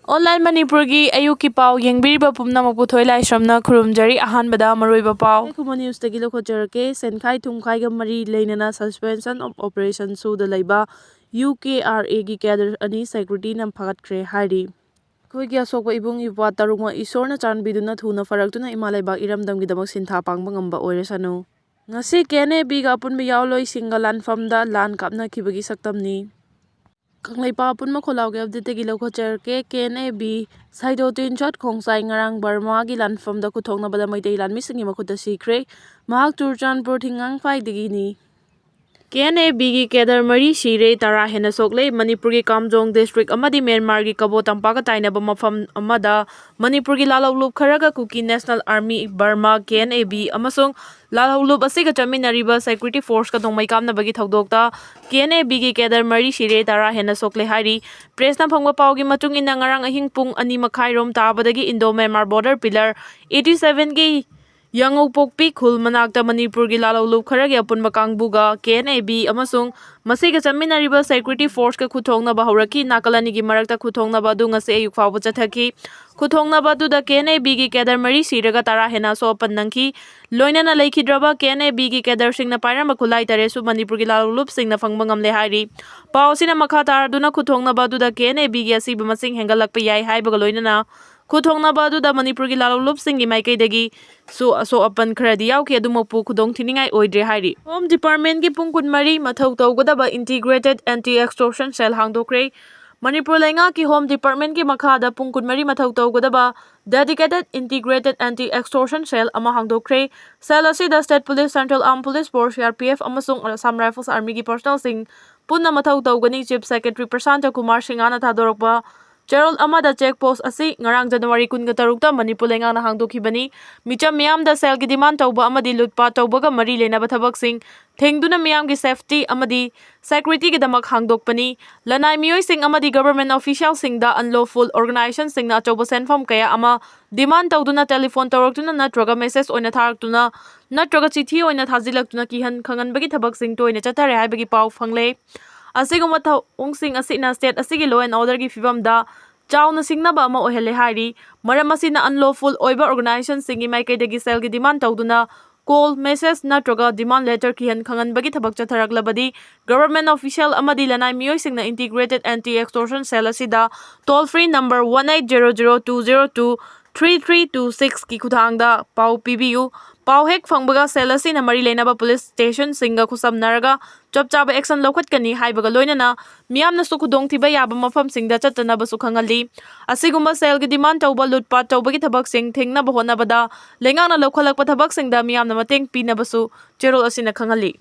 Online Manipuri ayuki pau yengbiriba pumnamok puthoi laisramna khurumjari ahanbada maroiba pau Kuma news tagi lokhojarke Chenkhre Kuki ga mari leinana suspension of operation Cda Leire UKRA gi cadre ani Ccpurdeine phagatkre hairi Kuki asokpa ibung ipa tarungma isorna chanbiduna thuna faraktuna imalaiba iramdamgidamak sintha pangba ngamba oirasanu ngasi KNB ga apunba yauloi singa lanfamda lan kapna khibagi saktamni Kanglaipa punma kholauge update gi lokhojarke KNB Saido tinshot khongsai ngarang Burma gi lanfamda kuthoknabada maitai lan misingi makhutta sikre mahak Churchandpur thingang phaidagi ni KNB gi kedar mari sire tara hena sokle Manipur gi Kamjong district amadi Myanmar gi Kabo tampaka tainaba mafam amada Manipur gi lalawlup kharaga Kuki National Army Burma KNB amasung lalawlup asiga chaminariba security force ka dongmai kamnabagi thodokta KNB gi kedar mari sire tara hena sokle hari press na phangba pawgi matung ina ngarang ahing pung 2:30 rom tabadagi Indo Myanmar border pillar 87 gi Yangau Pokpi Khul Manakta Manipur gi lalawlup kharagi apunba kangbuga KNB amasung masiga chaminariba security force ka khuthongnaba hauraki nakalani gi marakta khuthongnaba du ngase ayuk fawba chathaki khuthongnaba du da KNB gi kedar mari siraga tara hena so pannangki loinana leikidraba KNB gi kedar singna pairama khulai taresu Manipur gi lalawlup singna phangba ngamle hairi pausina makha taraduna khuthongnaba du da KNB gi asiba masing hengalakpa yai haibaga loinana Kuthongnaba da Manipur gi lalawlup singi maikaidagi so apan kharadi yauki adumokpu khudong thiningai oidre hairi Home Department gi pungkun mari mathau tawgadaba integrated anti-extortion cell hangdokre Manipur Lenga ki Home Department ki makhada pungkun mari mathau tawgadaba dedicated integrated anti-extortion cell ama hangdokre cell asida State Police Central Armed Police Force CRPF amasung Assam Rifles Army gi personnel sing punna mathau tawgani Chief Secretary Prashant Kumar Singhana thadorokpa Gerald amada checkpost asi ngarang January 13 ta Manipur Lenga na hangdokhibani micham miyam da cell gi demand tawba amadi lutpa tawbaga mari lenaba thabak sing thengduna miyam gi safety amadi security gi damak hangdokpani lanai miyoi sing amadi government official sing da unlawful organization sing na chawba senfam kaya ama demand tawduna telephone tawraktuna natraga message oina tharaktuna natraga chithi oina thajilaktuna kihan khanganbagi thabak sing toina chathare haibagi pau phangle Asiguma thawungsing asina state asigi law and order gi fibam da chawna singnaba ama ohele hari maram asina unlawful oiba organization singi maikaidagi cell gi demand tawduna call message natraga demand letter kihan khanganbagi thabak chatharaklabadi government official amadi lanai miyoi singna integrated anti-extortion cell asida toll free number 180020233326 ki khuthangda pau pibiu pau hek phangbaga cell asina mari leinaba police station singa khusamnaraga chop chaba action lokhatkani haibaga loinana miyamna su khudong thiba yaba mafam singda chattanaba su khangali asigumba cell gi demand tawba lutpat tawbagi thabak sing thengnaba honabada lengana lokhalakpa thabak singda miyamna mateng pinaba su cherol asina khangali